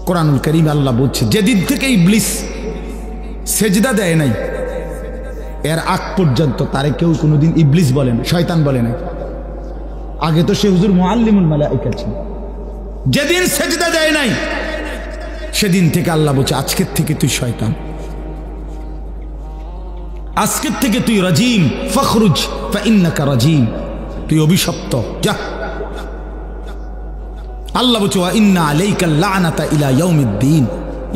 কোরআনুল কারীম আল্লাহ বলছে যেদিন থেকে ইবলিস সেজদা দেয় নাই এর আগ পর্যন্ত তারে কেউ কোনোদিন ইবলিস বলে না, শয়তান বলে না। আগে তো সে হুজুর মুআল্লিমুল মালায়েকা ছিল। যেদিন সেজদা দেয় নাই সেদিন থেকে আল্লাহ বলছে আজকের থেকে তুই শয়তান, আজকের থেকে তুই রাজিম, ফখরুজ ফাইন্নাকা রাজিম, তুই অভিশপ্ত, যা। আল্লাহ বলছে ওয়া ইন্না আলাইকাল লানাতা ইলা ইয়াউমিদ্দিন,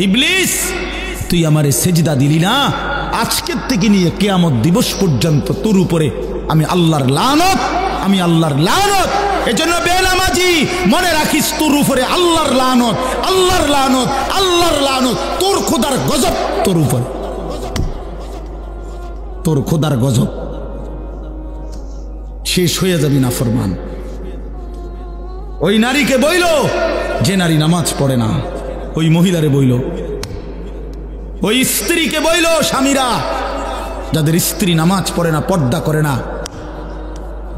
ইবলিস তুই আমারে সেজদা দিলি না, আজকের থেকে নিয়ে কিয়ামত দিবস পর্যন্ত তোর উপরে আমি আল্লাহর লানত, আমি আল্লাহর লানত। এজন্য বেনামাজি মনে রাখিস তোর উপরে আল্লাহর লানত, আল্লাহর লানত, আল্লাহর লানত, তোর খোদার গজব তোর উপর, তোর খোদার গজব। শেষ হয়ে যাবি নাফরমান। ওই নারীকে বইল যে নারী নামাজ পড়ে না, ওই মহিলারে বইল, ওই স্ত্রীকে বইল, স্বামীরা যাদের স্ত্রী নামাজ পড়ে না, পর্দা করে না,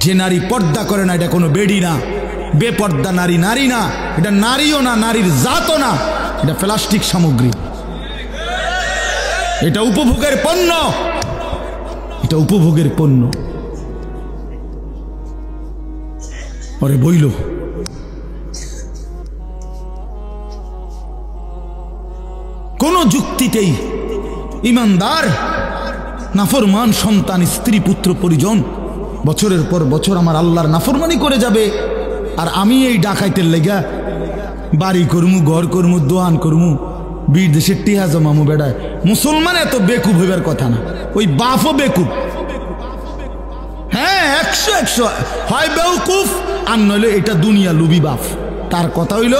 যে নারী পর্দা করে না এটা কোনো বেডি না, বেপর্দা নারী নারী না, এটা নারীও না, নারীর জাতও না, এটা প্লাস্টিক সামগ্রী, এটা উপভোগের পণ্য, এটা উপভোগের পণ্য। পরে বইল কোন যুক্তিতেই ইমানদার নাফরমান সন্তান, স্ত্রী, পুত্র, পরিজন বছরের পর বছর আমার আল্লাহর নাফরমানি করে যাবে, আর আমি এই ডাকাইতের লেগা বাড়ি করমু, ঘর করমু, দোয়ান করমু, বীর দেশের টিহা জমামু। বেড়ায় মুসলমান এত বেকুব হইবার কথা না, ওই বাপও বেকুব। হ্যাঁ, 100 হয় বেউকুফ, আর নইলে এটা দুনিয়া লুবি বাপ। তার কথা হইল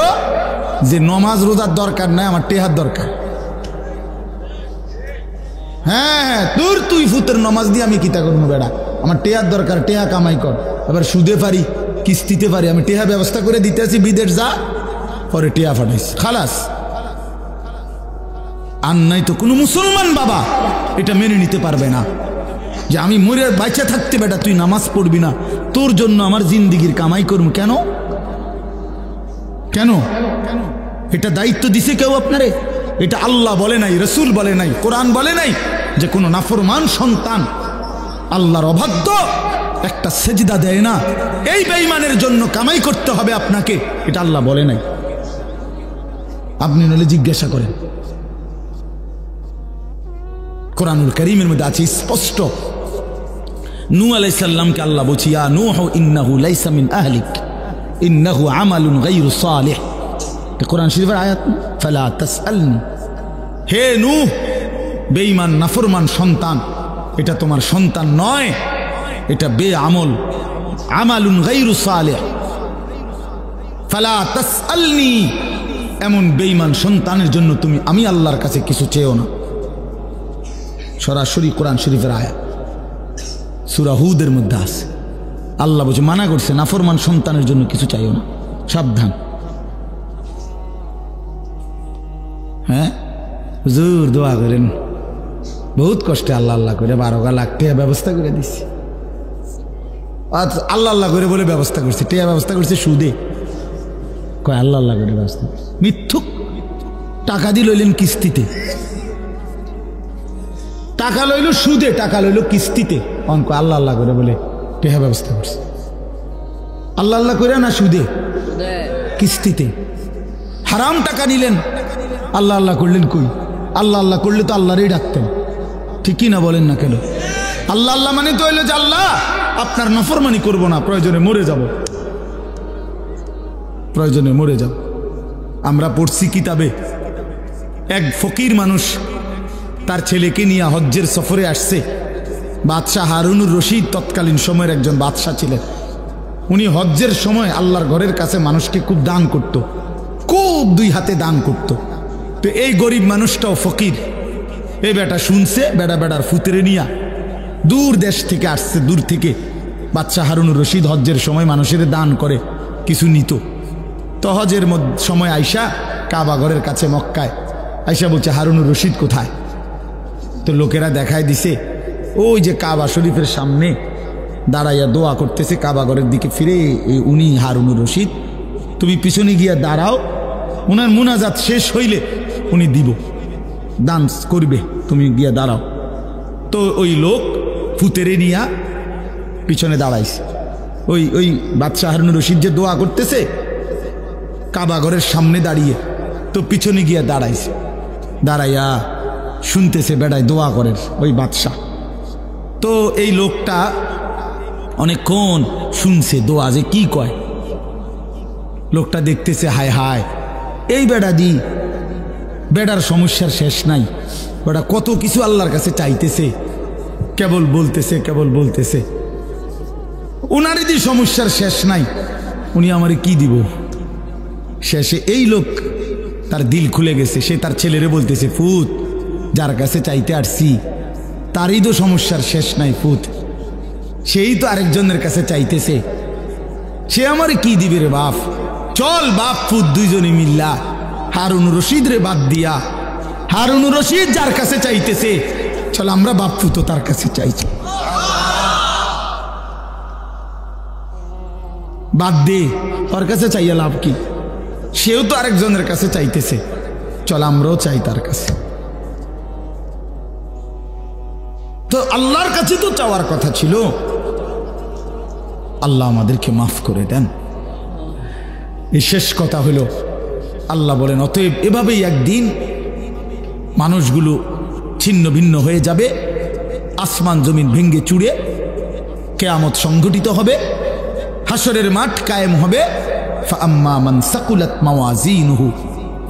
যে নমাজ রোজার দরকার নাই, আমার টেহার দরকার। হ্যাঁ, তুই ফুতের নমাজ দিয়ে আমি কিতা করবো বেড়া, আমার টেহার দরকার, টেহা কামাই কর। এবার সুদে পারি, কিস্তিতে পারি, আমি টেহা ব্যবস্থা করে দিতে আছি, বিদেশ যা, পরে টেহা ফাটাইস, খালাস। আর নাই তো কোনো মুসলমান বাবা এটা মেনে নিতে পারবে না যে আমি মরে বাঁচা থাকতে বেটা তুই নামাজ পড়বি না, তোর জন্য আমার জিন্দিগির কামাই করবো। কেন কেন এটা দায়িত্ব দিছে কেউ আপনারে? এটা আল্লাহ বলে নাই, রসুল বলে নাই, কোরআন বলে নাই যে কোনো নাফরমান সন্তান আল্লাহর অবাধ্য একটা সেজদা দেয় না, এই বেঈমানের জন্য কামাই করতে হবে আপনাকে, এটা আল্লাহ বলে নাই। আপনি নলে জিজ্ঞাসা করেন, কোরআনুল কারীমের মধ্যে আছে স্পষ্ট। নূহ আলাইহিস সালামকে আল্লাহ বলছে ইয়া নূহ ইন্নাহু লাইসা মিন আহলিক ইন্নাহু আমালুন গায়রু সালিহ, কোরআন শরীফের আয়াত। ফালা তাসআলনি, হে নূহ বেঈমান নাফরমান সন্তান, এটা তোমার সন্তান নয়, এটা বেআমল, আমালুন গায়রু সালিহ। ফালা তাসআলনি, এমন বেঈমান সন্তানের জন্য তুমি আমি আল্লাহর কাছে কিছু চেও না। সরাসরি কোরআন শরীফের আয়াত, সূরা হুদের মধ্যে আছে। আল্লাহ বলছে, মানা করছে নাফরমান সন্তানের জন্য কিছু চাইও না, সাবধান। হ্যাঁ, হুজুর দোয়া করেন, বহুত কষ্টে আল্লাহ আল্লাহ করে 12 লাখ টাকা ব্যবস্থা করে দিচ্ছি। আল্লাহ আল্লাহ করে বলে ব্যবস্থা করছে, টাকা ব্যবস্থা করছে সুদে, কয় আল্লাহ আল্লাহ করে ব্যবস্থা, মিথ্যুক। টাকা দিয়ে লইলেন কিস্তিতে, টাকা লইল সুদে, টাকা লইল কিস্তিতে, অঙ্ক আল্লাহ আল্লাহ করে বলে টেহা ব্যবস্থা করছে। আল্লাহ আল্লাহ করে না সুদে, কিস্তিতে। হারাম টাকা নিলেন, আল্লাহ আল্লাহ করলেন কই? আল্লাহ আল্লাহ করলে তো আল্লাহরই ডাকতেন, ঠিক কি না বলেন না কেন? আল্লাহ আল্লাহ মানে তো হইলো যে আল্লাহ আপনার নাফরমানি করব না, প্রয়োজনে মরে যাব, প্রয়োজনে মরে যাব। আমরা পড়ছি কিতাবে, এক ফকির মানুষ তার ছেলেকে নিয়ে হজ্জের সফরে আসছে। বাদশাহ হারুনুর রশিদ তৎকালীন সময়ের একজন বাদশাহ ছিলেন। উনি হজ্জের সময় আল্লাহর ঘরের কাছে মানুষকে খুব দান করত, খুব 2 হাতে দান করত। তো এই গরিব মানুষটাও ফকির, এই বেটা শুনছে, বেড়ার ফুতেরে নিয়া দূর দেশ থেকে আসছে, দূর থেকে। বাদশাহ হারুনুর রশিদ হজ্জের সময় মানুষের দান করে, কিছু নিত। তো হজের সময় আইসা কাবা ঘরের কাছে মক্কায় আইসা বলছে, হারুনুর রশিদ কোথায়? তো লোকেরা দেখায় দিছে, ওই যে কাবা শরীফের সামনে দাঁড়াইয়া দোয়া করতেছে, কাবা ঘরের দিকে ফিরে, উনি হারুনুর রশিদ। তুমি পিছনে গিয়া দাঁড়াও, উনার মুনাজাত শেষ হইলে উনি দিব, ডান্স করবে, তুমি গিয়া দাঁড়াও। তো ওই লোক ফুতেরে নিয়া পিছনে দাঁড়াইছে। ওই ওই বাদশাহ হারুনুর রশিদ যে দোয়া করতেছে কাবা ঘরের সামনে দাঁড়িয়ে, তো পিছনে গিয়া দাঁড়াইছে, দাঁড়াইয়া শুনতেছে বেড়ায় দোয়া করেন ওই বাদশাহ। তো এই লোকটা অনেকক্ষণ শুনছে দোয়া যে কি কয়। লোকটা দেখতেছে হায় হায় এই বেড়া দি, বেড়ার সমস্যার শেষ নাই, বেড়া কত কিছু আল্লাহর কাছে চাইতেছে, কেবল বলতেছে কেবল বলতেছে, উনারই দি সমস্যার শেষ নাই, উনি আমারে কি দিব। শেষে এই লোক তার দিল খুলে গেছে, সে তার ছেলেরে বলতেছে ফুত যার কাছে চাইতে আসছি তারই তো সমস্যার শেষ নাই ফুত, সেই তো আরেকজনের কাছে চাইতেছে, সে আমারে কি দিবে রে বাপ, চল বাপ ফুত দুইজনে মিল্লা হারুন রশিদ রে বাদ দিয়া, হারুন রশিদ যার কাছে চাইতেছে চল আমরা বাপ ফুতো তার কাছে চাইছি, বাদ দে ওর কাছে চাইয়া লাভ কি, সেও তো আরেকজনের কাছে চাইতেছে, চল আমরাও চাই তার কাছে। তো আল্লাহর কাছে তো চাওয়ার কথা ছিল, আল্লাহ আমাদেরকে মাফ করে দেন। এই শেষ কথা হলো আল্লাহ বলেন অতএব এভাবেই একদিন মানুষগুলো ছিন্ন ভিন্ন হয়ে যাবে, আসমান জমিন ভেঙ্গে চুড়ে কিয়ামত সংঘটিত হবে, হাসরের মাঠ কায়েম হবে। ফাআম্মা মান সাকুলাত মাওয়াজিনুহু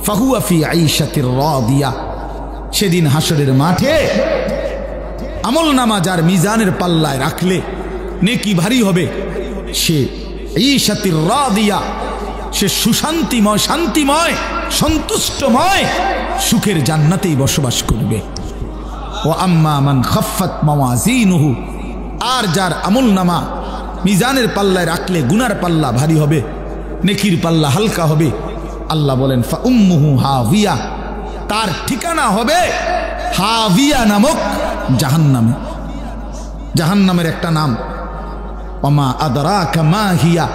ফাহুয়া ফি আইশাতির রাদিয়া, সেদিন হাসরের মাঠে আমল নামা যার মিজানের পাল্লায় রাখলে নেকি ভারী হবে, সে আইশাতির রাদিয়া, সে সুশান্তিময় শান্তিময় সন্তুষ্টময় সুখের জান্নাতেই বসবাস করবে। ওয়া আম্মা মান খাফফাত মাওয়াজিনুহু, আর যার আমল নামা মিজানের পাল্লায় রাখলে গুনার পাল্লা ভারী হবে, নেকির পাল্লা হালকা হবে, আল্লাহ বলেন ফা উম্মুহু হাবিয়া, তার ঠিকানা হবে হাবিয়া নামক জাহান্নামে। জাহান্নামের একটা নাম, ওমা আদরাকা মা হিয়া।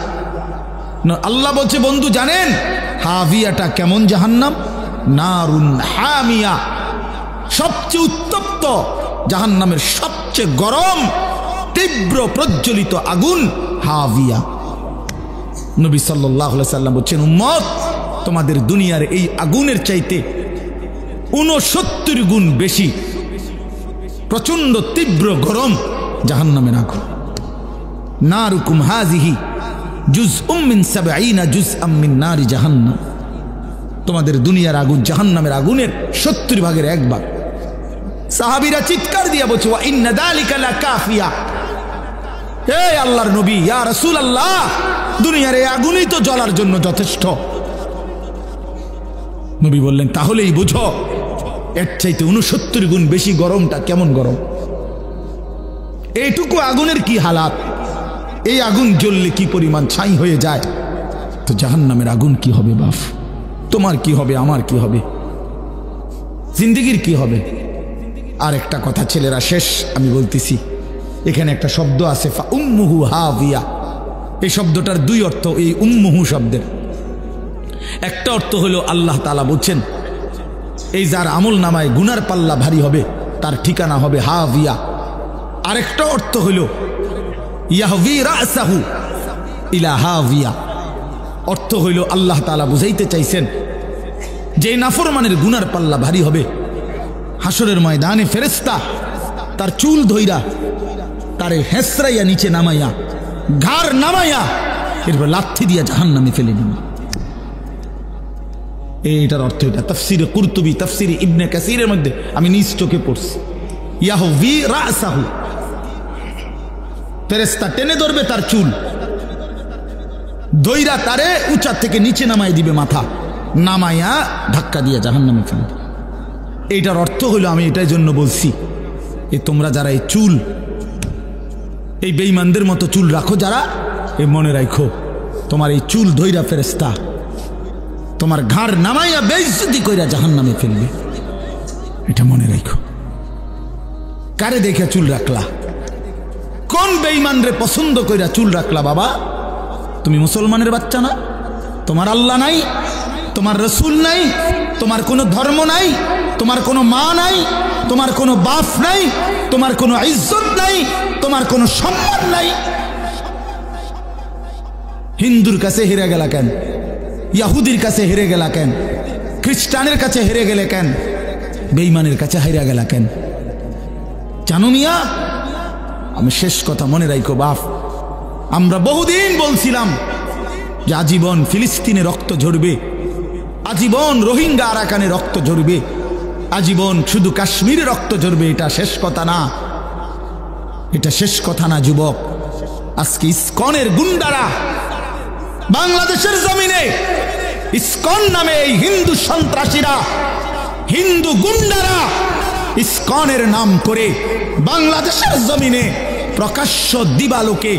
আল্লাহ বলছে বন্ধু জানেন হাবিয়াটা কেমন জাহান্নাম? নারুন হামিয়া, সবচেয়ে উত্তপ্ত জাহান্নামের সবচেয়ে গরম তীব্র প্রজ্বলিত আগুন হাবিয়া। নবী সাল্লাল্লাহু আলাইহি সাল্লাম বলছেন উম্মত তোমাদের দুনিয়ার এই আগুনের চাইতে 69 গুণ বেশি প্রচন্ড তীব্র গরম জাহান্নামের আগুন। নারুকুম হাযিহি জুজউম মিন 70 জুজআম মিন নারি জাহান্নাম, তোমাদের দুনিয়ার আগুন জাহান্নামের আগুনের 70 ভাগের 1 ভাগ। সাহাবীরা চিৎকার দিয়া বলছে ওয়া ইন্না যালিকা লাকাফিয়া, হে আল্লাহর নবী ইয়া রাসূলুল্লাহ, দুনিয়ার এই আগুনই তো জ্বলার জন্য যথেষ্ট। নবী বললেন তাহলেই বুঝো এর চাইতে 69 গুণ বেশি গরমটা কেমন গরম। এইটুকু আগুনের কি হালাত, এই আগুন জ্বললে কি পরিমাণ ছাই হয়ে যায়, তো জাহান্নামের আগুন কি হবে বাপ, তোমার কি হবে, আমার কি হবে, জিন্দেগির কি হবে। আর একটা কথা ছেলেরা শেষ আমি বলতেছি, এখানে একটা শব্দ আছে ফা উম্মুহু হাবিয়া, এই শব্দটার 2 অর্থ। এই উম্মুহু শব্দের একটা অর্থ হলো আল্লাহ তাআলা বলছেন এই যার আমল নামায় গুনার পাল্লা ভারী হবে তার ঠিকানা হবে হাবিয়া। আরেকটা অর্থ হলো ইয়াহবি রাসাহু ইলা হাবিয়া, অর্থ হইল আল্লাহ তাআলা বুঝাইতে চাইছেন যে নাফরমানের গুনার পাল্লা ভারী হবে, হাসরের ময়দানে ফেরেশতা তার চুল ধইরা তারে হেসরাইয়া নিচে নামাইয়া ঘাড় নামাইয়া এরপর লাথি দিয়া জাহান্নামে ফেলে দিবে। এইটার অর্থ এটা। তাফসিরে কুরতুবী, তাফসিরে ইবনে কাসিরের মধ্যে আমি নিজ চোখে পড়ছি ইয়াহবি রাসাহু, ফেরেশতা টেনে ধরবে তার চুল, দইরা তারে উঁচা থেকে নিচে নামাই দিবে, মাথা নামাইয়া ধাক্কা দিয়ে জাহান্নামে ফেলে দিবে। এইটার অর্থ হলো, আমি এটাই জন্য বলছি এ তোমরা যারা এই চুল, এই বেঈমানদের মতো চুল রাখো যারা, এ মনে রাখো তোমার এই চুল ধইরা ফেরেশতা তোমার ঘাড় নামাইয়া বেইজ্জতি কইরা জাহান্নামে ফেলবে, এটা মনে রাখো। কারে দেখে চুল রাখলা, কোন বেঈমান রে পছন্দ কইরা চুল রাখলা বাবা? তুমি মুসলমানের বাচ্চা না? তোমার আল্লাহ নাই? তোমার রসুল নাই, তোমার কোনো ধর্ম নাই, তোমার কোনো মা নাই, তোমার কোনো বাপ নাই, তোমার কোনো ইজ্জত নাই, তোমার কোনো সম্মান নাই। হিন্দুর কাছে হেরে গেলা কেন? ইহুদির কাছে হেরে গেলা কেন? খ্রিস্টানের কাছে হেরে গেলে কেন? বেঈমানের কাছে হেরে গেলা কেন? জানো মিয়া, আমি শেষ কথা মনে রাখো বাপ, আমরা বহুদিন বলছিলাম যে আজীবন ফিলিস্তিনে রক্ত ঝরবে, আজীবন রোহিঙ্গা আরাকানে রক্ত ঝরবে, আজীবন শুধু কাশ্মীরে রক্ত ঝরবে। এটা শেষ কথা না, এটা শেষ কথা না যুবক। আজকে ইসকনের গুন্ডারা বাংলাদেশের জমিনে, ইসকন নামে এই হিন্দু সন্ত্রাসীরা, হিন্দু গুন্ডারা ইসকনের নাম করে বাংলাদেশের জমিনে প্রকাশ্য দিবালোকে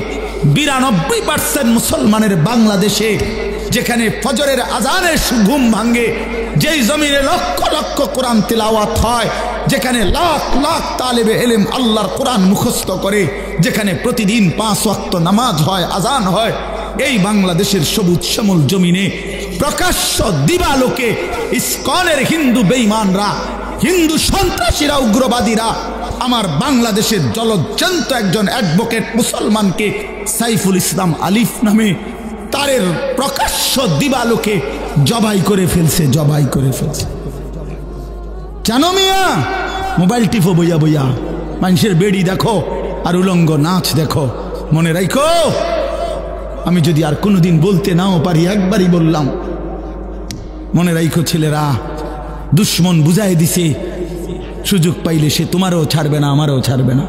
92% মুসলমানের বাংলাদেশে, যেখানে ফজরের আজানের ঘুম ভাঙ্গে, যেই জমিনে লক্ষ লক্ষ কোরআন তিলাওয়াত হয়, যেখানে লাখ লাখ তালেবে ইলম আল্লাহর কোরআন মুখস্থ করে, যেখানে প্রতিদিন 5 ওয়াক্ত নামাজ হয়, আজান হয়, এই বাংলাদেশের সবুজ শ্যামল জমিনে প্রকাশ্য দিবালোকে ইসকনের হিন্দু বেঈমানরা, হিন্দু সন্ত্রাসীরা, উগ্রবাদীরা আমার বাংলাদেশের জলজ্জান্ত একজন অ্যাডভোকেট মুসলমানকে সাইফুল ইসলাম আলিফ নামে তারের প্রকাশ্য দিবালোকে জবাই করে ফেলছে, জবাই করে ফেলছে। জানো মিয়া, মোবাইল টিপো বইয়া বইয়া, মানুষের বেড়ি দেখো আর উলঙ্গ নাচ দেখো। মনে রাখো, আমি যদি আর কোনোদিন বলতে নাও পারি, একবারই বললাম, মনে রাখো ছেলেরা, দুশ্মন বুঝাই দিছে, সুযোগ পাইলে সে তোমারও ছাড়বে না, আমারও ছাড়বে না।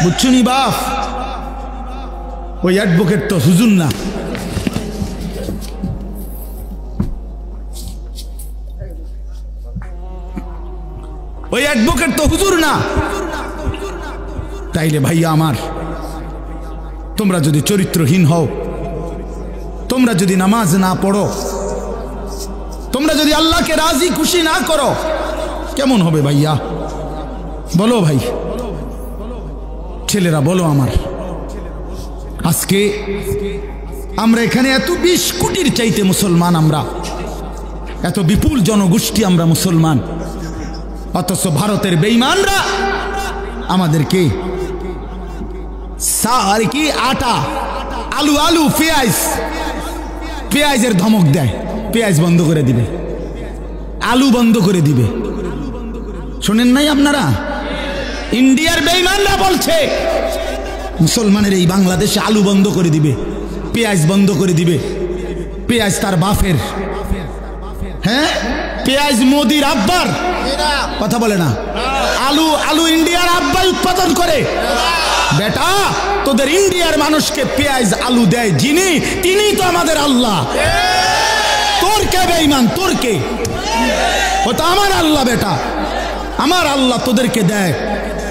বুঝছুনি বাপ? ওই অ্যাডভোকেট তো হুজুর না, ওই অ্যাডভোকেট তো হুজুর না। তাইলে ভাইয়া আমার, তোমরা যদি চরিত্রহীন হও, তোমরা যদি নামাজ না পড়ো, তোমরা যদি আল্লাহকে রাজি খুশি না করো, কেমন হবে ভাইয়া? বলো ভাই, ছেলেরা বলো আমার। আজকে আমরা এখানে এত 20 কোটির চাইতে মুসলমান, আমরা এত বিপুল জনগোষ্ঠী, আমরা মুসলমান, অথচ ভারতের বেঈমানরা আমাদেরকে আর কি আটা, আলু আলু পেঁয়াজ, পেঁয়াজের ধমক দেয়, পেঁয়াজ বন্ধ করে দিবে, আলু বন্ধ করে দিবে। শোনেন নাই আপনারা? ইন্ডিয়ার বেঈমানরা বলছে মুসলমানের এই বাংলাদেশে আলু বন্ধ করে দিবে, পেঁয়াজ বন্ধ করে দিবে। পেঁয়াজ তার বাপের, হ্যাঁ, পেঁয়াজ মোদির আব্বার, কথা বলে না। আলু, আলু ইন্ডিয়ার আব্বাই উৎপাদন করে। বেটা, তোদের ইন্ডিয়ার মানুষকে পেঁয়াজ আলু দেয় যিনি, তিনি তো আমাদের আল্লাহ। তোর কে বেঈমান? তোর কে? ও তো আমার আল্লাহ বেটা, আমার আল্লাহ তোদেরকে দেয়।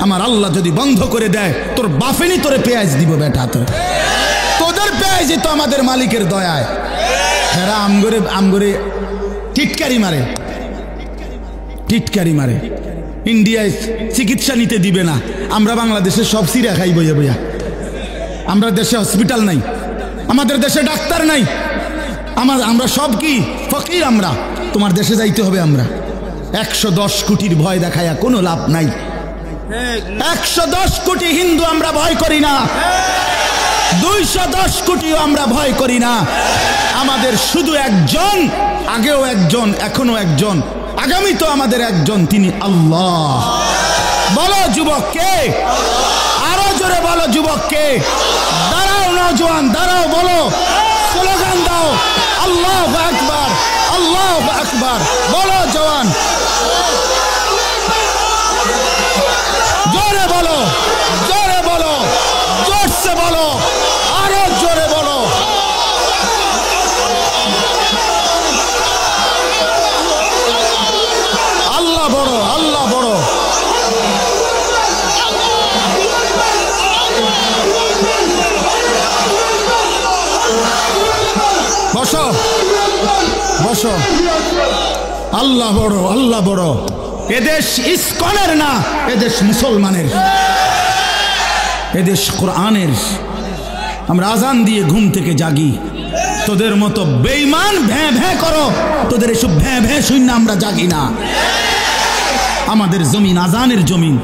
আমার আল্লাহ যদি বন্ধ করে দেয়, তোর বাফেনি তোরে পেঁয়াজ দিব বেটা। তোদের পেঁয়াজই তো আমাদের মালিকের দয়ায়। হেরা আমগরে আমগরে টিটকারি মারে, টিটকারি মারে। ইন্ডিয়ায় চিকিৎসা নিতে দিবে না, আমরা বাংলাদেশে সব সিরা খাই বইয়া বইয়া। আমরা দেশে হসপিটাল নাই, আমাদের দেশে ডাক্তার নাই, আমরা সব কি ফকির। আমরা তোমার দেশে যাইতে হবে। আমরা 110 কোটির ভয় দেখায়া কোনো লাভ নাই। 110 কোটি হিন্দু আমরা ভয় করি না, 210 কোটিও আমরা ভয় করি না। আমাদের শুধু একজন, আগেও একজন, এখনো একজন, আগামী তো আমাদের একজন, তিনি আল্লাহ। বলো যুবক কে? আরো জোরে বলো যুবক কে? দাঁড়াও নওজোয়ান, দাঁড়াও, বলো, স্লোগান দাও, আল্লাহু আকবার, আল্লাহু আকবার। বলো জওয়ান, জোরে বলো, জোরে বলো, জোরসে বলো, আরো জোরে বলো। আল্লাহ বড়, আল্লাহ বড়। বসো, বসো। আল্লাহ বড়, আল্লাহ বড়। এদেশ ইসকনের না, এদেশ মুসলমানের, এদেশ কোরআনের। আমরা আজান দিয়ে ঘুম থেকে জাগি, তোদের মতো বেঈমান ভ্যাঁ ভ্যাঁ করো, তোদের এসব ভ্যাঁ ভ্যাঁ শূন্য আমরা জাগি না। আমাদের জমিন আজানের জমিন,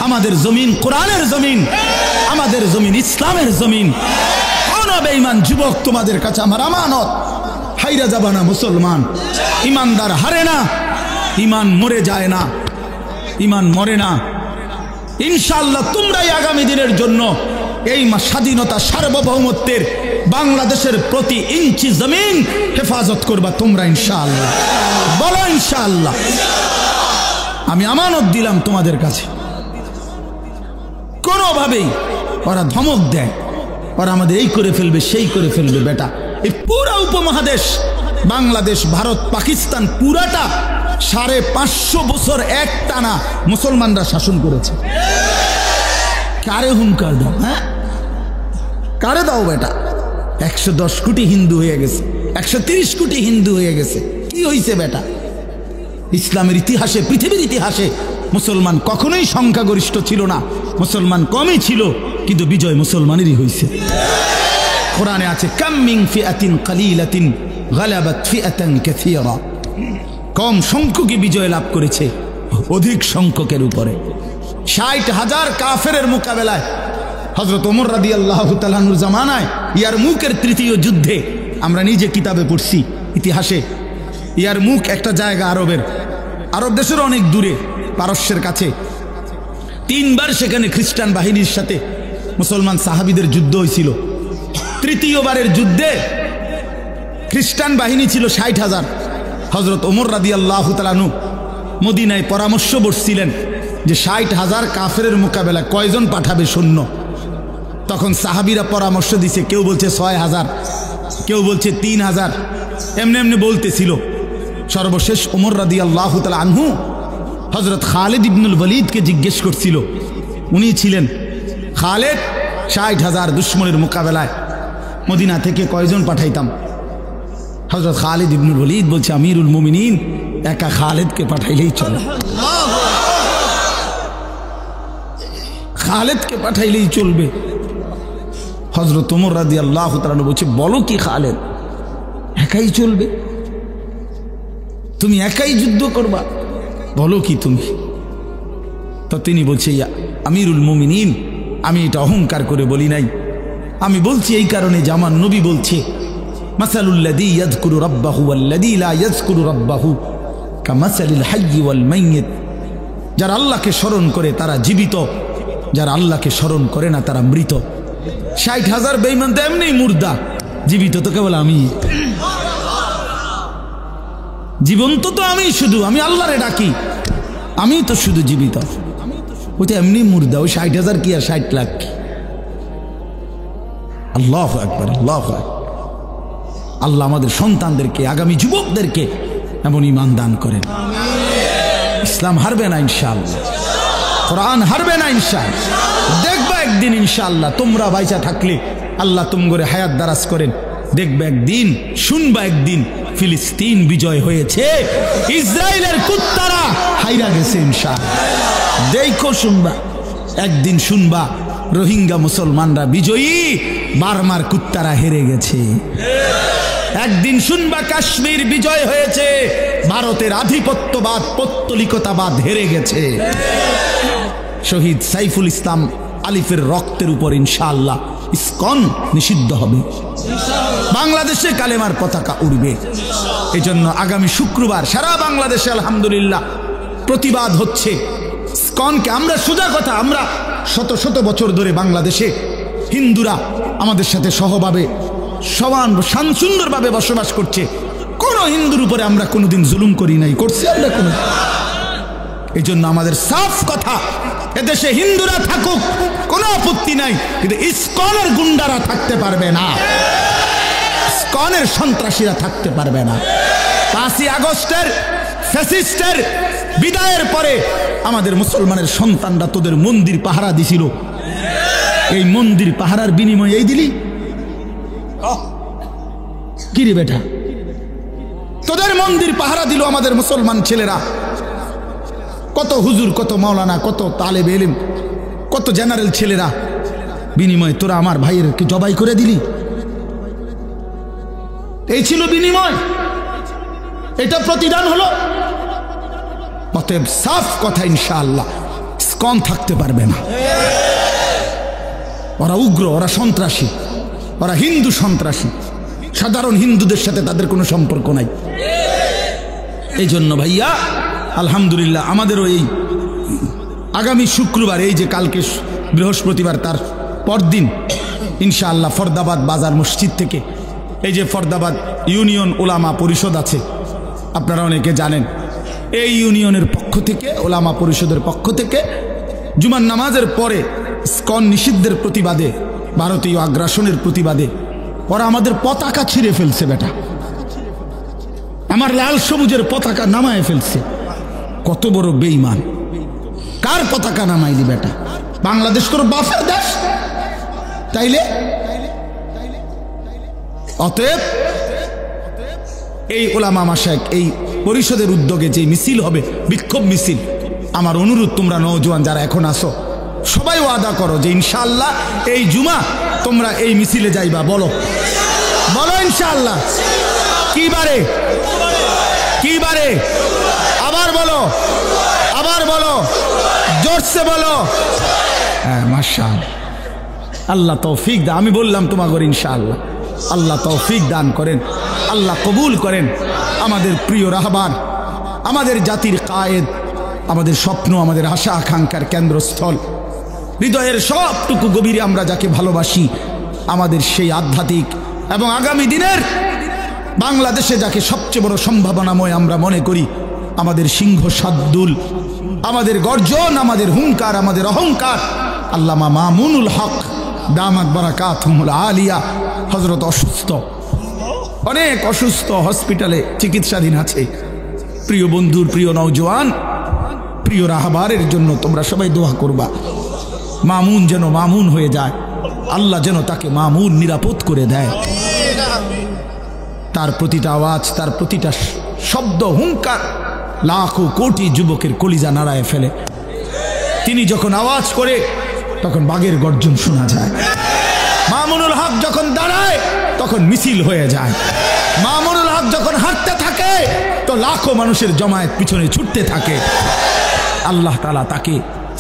আমাদের জমিন কোরআনের জমিন, আমাদের জমিন ইসলামের জমিন। কোন বেঈমান যুবক তোমাদের কাছে আমার আমানত। হাইরা যাবা না মুসলমান, ইমানদার হারে না, ইমান মরে যায় না, ইমান মরে না। ইনশাআল্লাহ তোমরাই আগামী দিনের জন্য এই স্বাধীনতা সার্বভৌমত্বের বাংলাদেশের প্রতি ইঞ্চি জমিন হেফাজত করবা তোমরা ইনশাআল্লাহ। বলো ইনশাআল্লাহ। আমি আমানত দিলাম তোমাদের কাছে। কোনোভাবেই ওরা ধমক দেয়, ওরা আমাদের এই করে ফেলবে সেই করে ফেলবে। বেটা, এই পুরা উপমহাদেশ বাংলাদেশ, ভারত, পাকিস্তান পুরাটা 550 বছর এক টানা মুসলমানরা শাসন করেছে। কারে হুঙ্কার দাও? হ্যাঁ, কারে দাও বেটা? 110 কোটি হিন্দু হয়ে গেছে, 130 কোটি হিন্দু হয়ে গেছে। কি হয়েছে বেটা? ইসলামের ইতিহাসে, পৃথিবীর ইতিহাসে মুসলমান কখনোই সংখ্যাগরিষ্ঠ ছিল না, মুসলমান কমই ছিল, কিন্তু বিজয় মুসলমানেরই হয়েছে। কোরআনে আছে কাম মিন ফিআতিন কালিলাতিন গালাবাত ফিআতান কাসীরা। কম সংখ্যকই বিজয় লাভ করেছে অধিক সংখ্যকের উপরে। 60,000 কাফেরের মোকাবেলায় হযরত ওমর রাদিয়াল্লাহু তাআলা আনহুর জামানায় ইয়ারমুকের তৃতীয় যুদ্ধে, আমরা নিজে কিতাবে পড়ছি ইতিহাসে, ইয়ারমুক একটা জায়গা আরব দেশের অনেক দূরে, পারস্যের কাছে। 3 বার সেখানে খ্রিস্টান বাহিনীর সাথে মুসলমান সাহাবীদের যুদ্ধ হয়েছিল। তৃতীয়বারের যুদ্ধে খ্রিস্টান বাহিনী ছিল 60,000। হযরত ওমর রাদিয়াল্লাহু তাআলা আনহু মদিনায় পরামর্শ বসছিলেন যে 60,000 কাফেরের মোকাবেলায় কয়জন পাঠাবে সৈন্য। তখন সাহাবীরা পরামর্শ দিছে, কেউ বলছে 6,000, কেউ বলছে 3,000, এমনি এমনি বলতেছিল। সর্বশেষ ওমর রাদিয়াল্লাহু তাআলা আনহু হযরত খালিদ ইবনুল ওয়ালিদকে জিজ্ঞেস করছিল। উনি ছিলেন খালিদ, 60,000 দুশমনের মোকাবেলায় মদিনা থেকে কয়জন পাঠাইতাম? হযরত খালিদ ইবনুল ওয়ালিদ বলছে, আমিরুল মুমিনিন, একা খালিদকে পাঠাইলেই চলে, খালিদকে পাঠাইলেই চলবে। হযরত ওমর রাদিয়াল্লাহু তাআলা বলছে, বলো কি খালিদ, একাই চলবে? তুমি একাই যুদ্ধ করবা? বলো কি তুমি? তো তিনি বলছে, আমিরুল মুমিনিন, আমি এটা অহংকার করে বলি নাই, আমি বলছি এই কারণে যে আমার নবী বলছে, মাসালুল্লাযী ইয়াযকুরু রাব্বাহু ওয়াল্লাযী লা ইয়াযকুরু রাব্বাহু কামাসালিল হায়্যি ওয়াল মাইয়িত। যারা আল্লাহকে স্মরণ করে তারা জীবিত, যারা আল্লাহকে স্মরণ করে না তারা মৃত। 60,000 বেঈমান তো এমনি মুর্দা, জীবিত তো কেবল আমি। জীবন্ত তো আমি, শুধু আমি আল্লাহরে ডাকি, আমি তো শুধু জীবিত। ওইটা এমনি মুর্দা, ওই 60,000 কি আর 60 লাখ কি? আল্লাহু আকবার, আল্লাহু আকবার। আল্লাহ আমাদের সন্তানদেরকে, আগামী যুবকদেরকে এমন ঈমান দান করেন। ইসলাম হারবে না ইনশাআল্লাহ, কোরআন হারবে না ইনশাআল্লাহ। দেখবা একদিন ইনশাআল্লাহ, তোমরা বাইচা থাকলে আল্লাহ তুমগরে হায়াত দারাজ করেন, দেখবে একদিন, শুনবা একদিন ফিলিস্তিন বিজয় হয়েছে, ইসরায়েলের কুত্তারা হাইরা গেছে ইনশাআল্লাহ। দেখো, শুনবা একদিন, শুনবা রোহিঙ্গা মুসলমানরা বিজয়ী, বার্মার কুত্তারা হেরে গেছে। একদিন শুনবা কাশ্মীর বিজয় হয়েছে, ভারতের আধিপত্যবাদ, পৌত্তলিকতাবাদ হেরে গেছে। শহীদ সাইফুল ইসলাম আলিফের রক্তের উপর ইনশাআল্লাহ ইসকন নিষিদ্ধ হবে, বাংলাদেশে কালেমার পতাকা উড়বে। এজন্য আগামী শুক্রবার সারা বাংলাদেশে আলহামদুলিল্লাহ প্রতিবাদ হচ্ছে ইসকনকে। আমরা সোজা কথা, আমরা শত শত বছর ধরে বাংলাদেশে হিন্দুরা আমাদের সাথে সহভাবে সমান সুন্দরভাবে বসবাস করছে। কোন হিন্দুর উপরে আমরা কোনোদিন জুলুম করি নাই, করছি আমরা কোনো। এই জন্য আমাদের সাফ কথা, এদেশে হিন্দুরা থাকুক কোনো আপত্তি নাই, কিন্তু ইসকনের গুন্ডারা থাকতে পারবে না, ইসকনের সন্ত্রাসীরা থাকতে পারবে না। 5ই আগস্টের ফ্যাসিস্টের বিদায়ের পরে আমাদের মুসলমানের সন্তানরা তোদের মন্দির পাহারা দিছিল, এই মন্দির পাহারার বিনিময়ে এই দিলি কি রে বেটা? তোদের মন্দির পাহারা দিল আমাদের মুসলমান ছেলেরা। কত হুজুর, কত মাওলানা, কত তালেব ইলম, কত জেনারেল ছেলেরা, বিনিময়ে তোরা আমার ভাইয়ের কি জবাই করে দিলি? এই ছিল বিনিময়, এটা প্রতিদান হলো। অতএব সাফ কথা, ইনশাআল্লাহ ইসকন থাকতে পারবে না। ওরা উগ্র, ওরা সন্ত্রাসী, ওরা হিন্দু সন্ত্রাসী। সাধারণ হিন্দুদের সাথে তাদের কোনো সম্পর্ক নাই। এই জন্য ভাইয়া আলহামদুলিল্লাহ আমাদেরও এই আগামী শুক্রবার, এই যে কালকে বৃহস্পতিবার তার পরদিন ইনশাআল্লাহ ফরদাবাদ বাজার মসজিদ থেকে, এই যে ফরদাবাদ ইউনিয়ন ওলামা পরিষদ আছে, আপনারা অনেকে জানেন, এই ইউনিয়নের পক্ষ থেকে, ওলামা পরিষদের পক্ষ থেকে জুমার নামাজের পরে ইসকন নিষিদ্ধের প্রতিবাদে, ভারতীয় আগ্রাসনের প্রতিবাদে ওরা আমাদের পতাকা ছিঁড়ে ফেলছে। বেটা, আমার লাল সবুজের পতাকা নামায় ফেলছে। কত বড় বেঈমান! কার পতাকা নামাইলি বেটা? বাংলাদেশ তোর বাপের দেশ তাইলে? অতএব এই ওলামা মাশায়েখ, এই পরিষদের উদ্যোগে যে মিছিল হবে, বিক্ষোভ মিছিল, আমার অনুরোধ, তোমরা নওজোয়ান যারা এখন আসো সবাই ওয়াদা করো যে ইনশাআল্লাহ এই জুমা তোমরা এই মিছিলে যাইবা। বলো বলো ইনশাআল্লাহ। কি বারে? কি বারে? আবার বলো, আবার বলো, জোরসে বলো। হ্যাঁ, মাশাআল্লাহ, আল্লাহ তৌফিক দান। আমি বললাম তোমাকে ইনশাআল্লাহ আল্লাহ তৌফিক দান করেন, আল্লাহ কবুল করেন। আমাদের প্রিয় রাহবার, আমাদের জাতির কায়েদ, আমাদের স্বপ্ন, আমাদের আশা আকাঙ্ক্ষার কেন্দ্রস্থল, হৃদয়ের সবটুকু গভীরে আমরা যাকে ভালোবাসি, আমাদের সেই আধ্যাত্মিক এবং আগামী দিনের বাংলাদেশে যাকে সবচেয়ে বড় সম্ভাবনাময় আমরা মনে করি, আমাদের সিংহ শার্দুল, আমাদের গর্জন, আমাদের হুঙ্কার, আমাদের অহংকার, আল্লামা মামুনুল হক দামাত বারাকাতুহুল আলিয়া হযরত অসুস্থ, অনেক অসুস্থ, হসপিটালে চিকিৎসাধীন আছে। প্রিয় বন্ধুর, প্রিয় নওজোয়ান, প্রিয় রাহবারের জন্য তোমরা সবাই দোয়া করবা, মামুন যেন মামুন হয়ে যায়, আল্লাহ যেন তাকে মামুন নিরাপদ করে দেয়। তার প্রতিটা আওয়াজ, তার প্রতিটা শব্দ, হুঙ্কার লাখো কোটি যুবকের কলিজা নাড়ায় ফেলে। তিনি যখন আওয়াজ করে তখন বাঘের গর্জন শোনা যায়। মামুনুল হক যখন দাঁড়ায় তখন মিছিল হয়ে যায়। মামুনুল হক যখন হাঁটতে থাকে তো লাখো মানুষের জমায়েত পিছনে ছুটতে থাকে। আল্লাহ তাআলা তাকে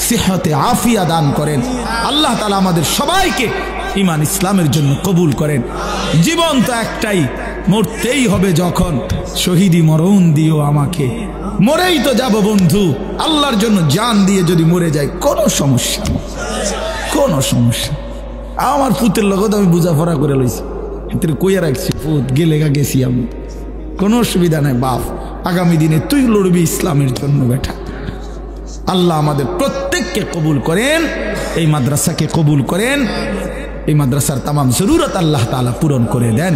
সিহতে আফিয়া দান করেন। আল্লাহ তাআলা আমাদের সবাইকে ঈমান ইসলামের জন্য কবুল করেন। জীবন তো একটাই, মরতেই হবে যখন, শহীদি মরণ দিও আমাকে। মরেই তো যাব বন্ধু, আল্লাহর জন্য জান দিয়ে যদি মরে যাই কোনো সমস্যা, কোনো সমস্যা। আমার পুতের লগত আমি বুঝাপড়া করে লইছি, এতে কইয়া রাখছি, পুত গেলে গেছি আমি, কোনো অসুবিধা নাই বাপ, আগামী দিনে তুই লড়বি ইসলামের জন্য বেটা। আল্লাহ আমাদের প্রত্যেককে কবুল করেন, এই মাদ্রাসাকে কবুল করেন, এই মাদ্রাসার তামাম জরুরত আল্লাহ তাআলা পূরণ করে দেন।